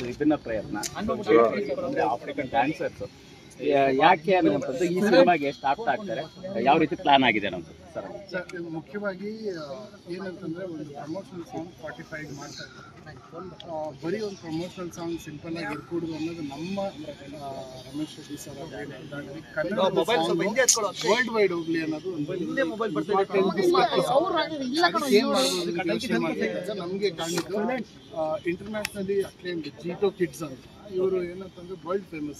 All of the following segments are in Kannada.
ವಿಭಿನ್ನ ಪ್ರಯತ್ನ ಅಂದ್ರೆ ಆಫ್ರಿಕನ್ ಡ್ಯಾನ್ಸರ್ಸ್ ಯಾಕೆ ಅನ್ನುವಂಥದ್ದು ಈ ಸಿನಿಮಾಗೆ ಎಷ್ಟು ಅರ್ಥ ಆಗ್ತಾರೆ, ಯಾವ ರೀತಿ ಪ್ಲಾನ್ ಆಗಿದೆ ಅನ್ನೋದು ಸರ್? ಮುಖ್ಯವಾಗಿ ಏನಂತಂದರೆ ಒಂದು ಪ್ರಮೋಷನಲ್ ಸಾಂಗ್ 45 ಮಾಡ್ತಾ ಇದ್ದಾರೆ. ಬರೀ ಒಂದು ಪ್ರಮೋಷನಲ್ ಸಾಂಗ್ ಸಿಂಪಲ್ ಆಗಿ ಇರ್ಕೂಡುದು ಅನ್ನೋದು ನಮ್ಮ Ramesh Shetty sir Kannada world wide ಹೋಗ್ಲಿ ಅನ್ನೋದು ಏನು ಮಾಡ್ಬೋದು ನಮಗೆ ಕಾಣಿದ್ದು ಇಂಟರ್ನ್ಯಾಷನಲಿ ಅಕ್ಲೇಮ್ಡ್ ಜೀಟೋ ಕಿಡ್ಸ್ ಅಂತ. ಇವರು ಏನಂತಂದ್ರೆ ವರ್ಲ್ಡ್ ಫೇಮಸ್.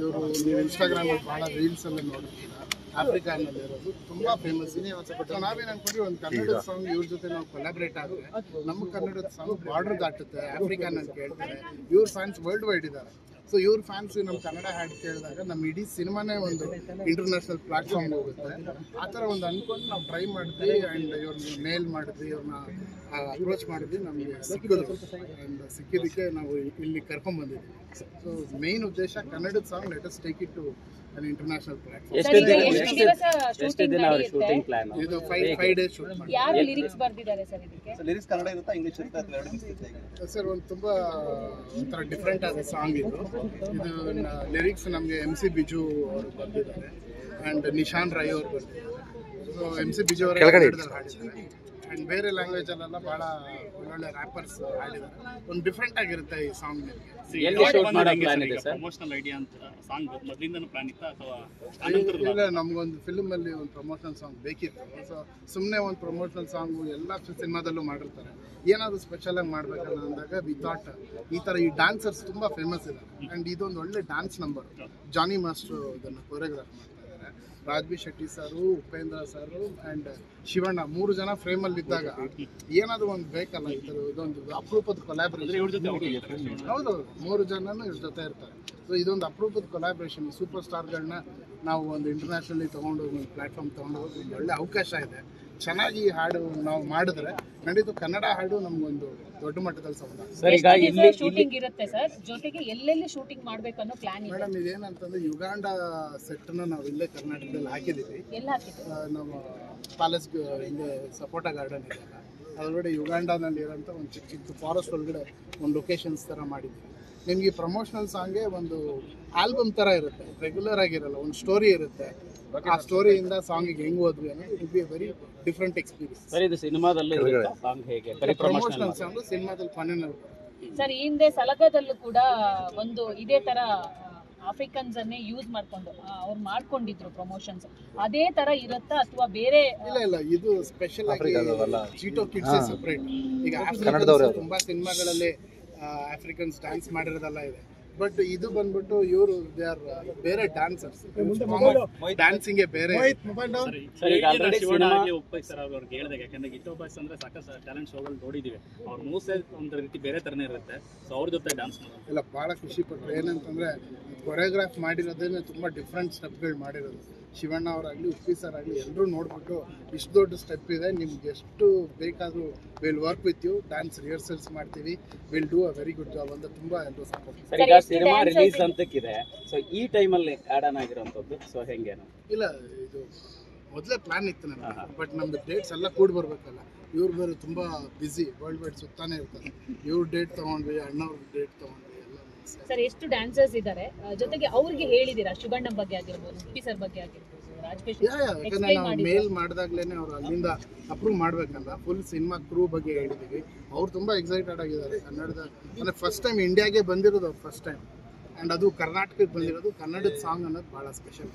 ಇವರು ನೀವು ಇನ್ಸ್ಟಾಗ್ರಾಮಲ್ಲಿ ಭಾಳ ರೀಲ್ಸಲ್ಲಿ ನೋಡ್ತೀರಾ, ಆಫ್ರಿಕಾನಲ್ಲಿ ಇರೋದು ತುಂಬ ಫೇಮಸ್. ನಾವೇನು ಅನ್ಕೊಂಡ್ರಿ ಒಂದು ಕನ್ನಡದ ಸಾಂಗ್ ಇವ್ರ ಜೊತೆ ನಾವು ಕೊಲಾಬ್ರೇಟ್ ಆದರೆ ನಮ್ಮ ಕನ್ನಡದ ಸಾಂಗ್ ಬಾರ್ಡರ್ ದಾಟುತ್ತೆ, ಆಫ್ರಿಕಾನ್ ಅಂತ ಕೇಳ್ತಾರೆ. ಇವ್ರ ಫ್ಯಾನ್ಸ್ ವರ್ಲ್ಡ್ ವೈಡ್ ಇದ್ದಾರೆ. ಸೊ ಇವ್ರ ಫ್ಯಾನ್ಸ್ ನಮ್ಮ ಕನ್ನಡ ಹಾಡು ಕೇಳಿದಾಗ ನಮ್ಮ ಇಡೀ ಸಿನಿಮಾನೇ ಒಂದು ಇಂಟರ್ನ್ಯಾಷನಲ್ ಪ್ಲಾಟ್ಫಾರ್ಮ್ ಹೋಗುತ್ತೆ. ಆ ಥರ ಒಂದು ಅಂದ್ಕೊಂಡು ನಾವು ಟ್ರೈ ಮಾಡಿದ್ವಿ ಆ್ಯಂಡ್ ಇವ್ರನ್ನ ಮೇಲ್ ಮಾಡಿದ್ವಿ, ಇವ್ರನ್ನ ಅಪ್ರೋಚ್ ಮಾಡಿದ್ವಿ. ನಮಗೆ ಸಿಕ್ಕಿದ್ರು ಆ್ಯಂಡ್ ಸಿಕ್ಕಿದ್ದಕ್ಕೆ ನಾವು ಇಲ್ಲಿ ಕರ್ಕೊಂಡ್ಬಂದಿದ್ವಿ. ಸೊ ಮೇನ್ ಉದ್ದೇಶ ಕನ್ನಡದ song let us take it to an international platform. ಎಷ್ಟು ದಿನ ಅವರ ಶೂಟಿಂಗ್ ಪ್ಲಾನ್? ಇದು 5 days ಶೂಟ್ ಮಾಡಿ. ಯಾರು ಲಿರಿಕ್ಸ್ ಬರ್ದಿದ್ದಾರೆ ಸರ್ ಇದಕ್ಕೆ? ಸರ್ ಲಿರಿಕ್ಸ್ ಕನ್ನಡ ಇರುತ್ತಾ ಇಂಗ್ಲಿಷ್ ಇರುತ್ತಾ ಅಥವಾ ಎರಡು ಮಿಕ್ಸ್ ಇರುತ್ತೆ? ಸರ್ ಒಂದು ತುಂಬ ಒಂಥರ ಡಿಫ್ರೆಂಟ್ ಆದ ಸಾಂಗ್ ಇದು. ಲಿರಿಕ್ಸ್ ನಮಗೆ MC ಬಿಜು ಅವರು ಬರ್ದಿದ್ದಾರೆ ಆ್ಯಂಡ್ ನಿಶಾನ್ ರೈ ಅವರು ಬರ್ದಿದ್ದಾರೆ. ಸೊ MC ಬಿಜು ಅವರು ಕನ್ನಡದಲ್ಲಿ ಹಾಡಿದ್ದಾರೆ ಆ್ಯಂಡ್ ಬೇರೆ ಲ್ಯಾಂಗ್ವೇಜಲ್ಲೆಲ್ಲ ಭಾಳ ಒಳ್ಳೊಳ್ಳೆ ರ್ಯಾಪರ್ಸ್ ಹಾಡಿದ್ದಾರೆ. ಒಂದು ಡಿಫ್ರೆಂಟ್ ಆಗಿರುತ್ತೆ ಈ ಸಾಂಗ್. ಪ್ರಮೋಷನಲ್ ಐಡಿಯಾ ಅಂತ ಸಾಂಗ್ ಮೊದಲಿಂದನೂ ಪ್ಲಾನ್ ಇತ್ತಾ ಅಥವಾ ಇಲ್ಲ, ನಮಗೊಂದು ಫಿಲ್ಮಲ್ಲಿ ಒಂದು ಪ್ರಮೋಷನಲ್ ಸಾಂಗ್ ಬೇಕಿತ್ತು. ಸೊ ಸುಮ್ಮನೆ ಒಂದು ಪ್ರಮೋಷನಲ್ ಸಾಂಗು ಎಲ್ಲ ಸಿನಿಮಾದಲ್ಲೂ ಮಾಡಿರ್ತಾರೆ, ಏನಾದರೂ ಸ್ಪೆಷಲಾಗಿ ಮಾಡಬೇಕಲ್ಲ ಅಂದಾಗ ವಿ ಥಾಟ್ ಈ ಥರ ಈ ಡ್ಯಾನ್ಸರ್ಸ್ ತುಂಬ ಫೇಮಸ್ ಇದೆ ಆ್ಯಂಡ್ ಇದೊಂದು ಒಳ್ಳೆ ಡ್ಯಾನ್ಸ್ ನಂಬರ್. ಜಾನಿ ಮಾಸ್ಟ್ರು ಇದನ್ನು ಕೊರಿಯೋಗ್ರಾಫ್ ಮಾಡ್ತಾ ಇದ್ದಾರೆ. ರಾಜ್ಬಿ ಶೆಟ್ಟಿ ಸರು, ಉಪೇಂದ್ರ ಸರು ಆ್ಯಂಡ್ ಶಿವಣ್ಣ 3 ಜನ ಫ್ರೇಮಲ್ಲಿ ಇದ್ದಾಗ ಏನಾದರೂ ಒಂದು ಬೇಕಲ್ಲ. ಈ ಥರ ಇದೊಂದು ಅಪರೂಪದ ಕೊಲಾಬ್ರೇಷನ್. ಹೌದು, 3 ಜನನೂ ಇವ್ರ ಜೊತೆ ಇರ್ತಾರೆ. ಸೊ ಇದೊಂದು ಅಪರೂಪದ ಕೊಲಾಬ್ರೇಷನ್. ಸೂಪರ್ ಸ್ಟಾರ್ಗಳನ್ನ ನಾವು ಒಂದು ಇಂಟರ್ನ್ಯಾಷನಲಿ ತೊಗೊಂಡು ಒಂದು ಪ್ಲ್ಯಾಟ್ಫಾರ್ಮ್ ತೊಗೊಂಡು ಒಂದು ಒಳ್ಳೆ ಅವಕಾಶ ಇದೆ. ಚೆನ್ನಾಗಿ ಹಾಡು ನಾವು ಮಾಡಿದ್ರೆ ನಡೀತು. ಕನ್ನಡ ಹಾಡು ನಮಗೊಂದು ದೊಡ್ಡ ಮಟ್ಟದಲ್ಲಿ ಸಂಬಂಧ. ಶೂಟಿಂಗ್ ಇರುತ್ತೆ ಸರ್, ಜೊತೆಗೆ ಎಲ್ಲೆಲ್ಲಿ ಶೂಟಿಂಗ್ ಮಾಡ್ಬೇಕು ಅನ್ನೋ ಪ್ಲಾನ್ ಇದೆ ಮೇಡಮ್. ಇದೇನಂತಂದ್ರೆ ಯುಗಾಂಡ ಸೆಟ್ನ ನಾವು ಇಲ್ಲೇ ಕರ್ನಾಟಕದಲ್ಲಿ ಹಾಕಿದ್ದೀವಿ. ನಮ್ಮ ಪ್ಯಾಲೇಸ್ ಹಿಂದೆ ಸಪೋಟ ಗಾರ್ಡನ್ ಇದೆಯಲ್ಲ, ಅದರೊಳಗಡೆ ಯುಗಾಂಡನಲ್ಲಿ ಇರೋಂಥ ಒಂದು ಚಿಕ್ಕ ಚಿಕ್ಕ ಫಾರೆಸ್ಟ್ ಒಳಗಡೆ ಒಂದು ಲೊಕೇಶನ್ಸ್ ಥರ ಮಾಡಿದ್ದೀವಿ. ನಿಮಗೆ ಪ್ರಮೋಷನಲ್ ಸಾಂಗೇ ಒಂದು ಆಲ್ಬಮ್ ಥರ ಇರುತ್ತೆ, ರೆಗ್ಯುಲರ್ ಆಗಿರಲ್ಲ. ಒಂದು ಸ್ಟೋರಿ ಇರುತ್ತೆ, ಆ ಸ್ಟೋರಿಯಿಂದ ಸಾಂಗಿಗೆ ಹೆಂಗೆ ಹೋದ್ವಿ ಅನ್ನೋದು it be very different experience. Sir ಇದು ಸಿನಿಮಾದಲ್ಲಿ ಸಾಂಗ್ ಹೇಗೆ ಪ್ರಮೋಷನಲ್ ಸಾಂಗ್ ಸಿನಿಮಾದಲ್ಲಿ ಫನ್ನಲ್ಲಿ ಸರ್. ಈ ಹಿಂದೆ ಸಲಗದಲ್ಲೂ ಕೂಡ ಒಂದು ಇದೇ ತರ ಆಫ್ರಿಕನ್ಸ್ ಅನ್ನೇ ಯೂಸ್ ಮಾಡ್ಕೊಂಡು ಅವ್ರು ಮಾಡ್ಕೊಂಡಿದ್ರು ಪ್ರಮೋಷನ್ಸ್. ಅದೇ ತರ ಇರುತ್ತಾ ಅಥವಾ ಬೇರೆ? ಇಲ್ಲ, ಇದು ಸ್ಪೆಷಲ್ ಆಗಿ ಜೀಟೋ ಕಿಡ್ಸ್ ಸೆಪರೇಟ್. ಈಗ ಆಫ್ರಿಕನ್ಸ್ ತುಂಬಾ ಸಿನಿಮಾಗಳಲ್ಲಿ ಆಫ್ರಿಕನ್ಸ್ ಡ್ಯಾನ್ಸ್ ಮಾಡಿರೋದೆಲ್ಲ ಇದೆ. ಬಟ್ ಇದು ಬಂದ್ಬಿಟ್ಟು ಇವರು ದೇ ಆರ್ ಬೇರೆ ಡ್ಯಾನ್ಸರ್ಸ್. ಡ್ಯಾನ್ಸಿಂಗ್ ಬೇರೆ. ಅವ್ರಿಗೆ ಹೇಳಿದಾಗ, ಯಾಕಂದ್ರೆ ಗಿಟೋ ಬಾಯ್ಸ್ ಅಂದ್ರೆ ಸಾಕಷ್ಟು ಟ್ಯಾಲೆಂಟ್ ಶೋಗಳು ನೋಡಿದೀವಿ, ಅವ್ರ ಮೂವ್ಸೇ ಒಂದು ರೀತಿ ಬೇರೆ ತರನೇ ಇರುತ್ತೆ. ಸೊ ಅವ್ರ ಜೊತೆ ಡ್ಯಾನ್ಸ್ ಮಾಡೋದು ಇಲ್ಲ, ಭಾಳ ಖುಷಿ ಪಟ್ಟರು. ಏನಂತಂದ್ರೆ ಕೊರಿಯೋಗ್ರಾಫ್ ಮಾಡಿರೋದೇನೆ ತುಂಬ ಡಿಫ್ರೆಂಟ್ ಸ್ಟೆಪ್ಗಳು ಮಾಡಿರೋದು. ಶಿವಣ್ಣ ಅವರಾಗಲಿ, ಉಪ್ಪಿ ಸರ್ ಆಗಲಿ, ಎಲ್ಲರೂ ನೋಡ್ಬಿಟ್ಟು ಇಷ್ಟು ದೊಡ್ಡ ಸ್ಟೆಪ್ ಇದೆ, ನಿಮ್ಗೆ ಎಷ್ಟು ಬೇಕಾದರೂ will work with you, dance rehearsals ಮಾಡ್ತೀವಿ, will do a very good job ಅಂತ ತುಂಬ ಎಲ್ಲರೂ ಸಪೋರ್ಟ್. ಈಗ ಸಿನಿಮಾ ರಿಲೀಸ್ ಅಂತಕ್ಕಿದೆ, ಸೊ ಈ ಟೈಮಲ್ಲಿ ಆ್ಯಡ್ ಆನ್ ಆಗಿರೋಂಥದ್ದು. ಸೊ ಹೆಂಗೇನು? ಇಲ್ಲ, ಇದು ಮೊದಲೇ ಪ್ಲಾನ್ ಇತ್ತು ನನಗೆ. ಬಟ್ ನಮ್ದು ಡೇಟ್ಸ್ ಎಲ್ಲ ಕೂಡಿ ಬರಬೇಕಲ್ಲ. ಇವ್ರು ಬೇರೆ ತುಂಬ ಬ್ಯುಸಿ, ವರ್ಲ್ಡ್ ವೈಡ್ ಸುತ್ತಾನೆ ಇರ್ತಾರೆ. ಇವ್ರ ಡೇಟ್ ತೊಗೊಂಡ್ವಿ, ಅಣ್ಣವ್ರ ಡೇಟ್ ತೊಗೊಂಡ್ವಿ ಎಲ್ಲ. ಸರ್ ಎಷ್ಟು ಡ್ಯಾನ್ಸರ್ಸ್ ಇದ್ದಾರೆ, ಜೊತೆಗೆ ಅವ್ರಿಗೆ ಹೇಳಿದ್ದೀರಾ ಶಿವಣ್ಣ ಬಗ್ಗೆ ಆಗಿರ್ಬೋದು, ಉಪ್ಪಿ ಸರ್ ಬಗ್ಗೆ ಆಗಿರ್ಬೋದು, ಯಾಕಂದ್ರೆ ನಾವು ಮೇಲ್ ಮಾಡಿದಾಗ್ಲೇನೆ ಅವ್ರು ಅಲ್ಲಿಂದ ಅಪ್ರೂವ್ ಮಾಡ್ಬೇಕಲ್ಲ. ಫುಲ್ ಸಿನಿಮಾ ಕ್ರೂ ಬಗ್ಗೆ ಹೇಳಿದ್ದೀವಿ. ಅವ್ರು ತುಂಬ ಎಕ್ಸೈಟೆಡ್ ಆಗಿದ್ದಾರೆ. ಕನ್ನಡದ ಅಂದರೆ ಫಸ್ಟ್ ಟೈಮ್ ಇಂಡಿಯಾಗೆ ಬಂದಿರೋದು ಅವ್ರು ಫಸ್ಟ್ ಟೈಮ್, ಆ್ಯಂಡ್ ಅದು ಕರ್ನಾಟಕಕ್ಕೆ ಬಂದಿರೋದು. ಕನ್ನಡದ ಸಾಂಗ್ ಅನ್ನೋದು ಭಾಳ ಸ್ಪೆಷಲ್.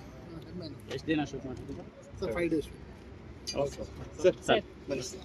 ಎಷ್ಟು ದಿನ ಶೂಟ್ ಮಾಡ್ತಿದ್ದೀರಾ ಸರ್? 5 days. ಸರ್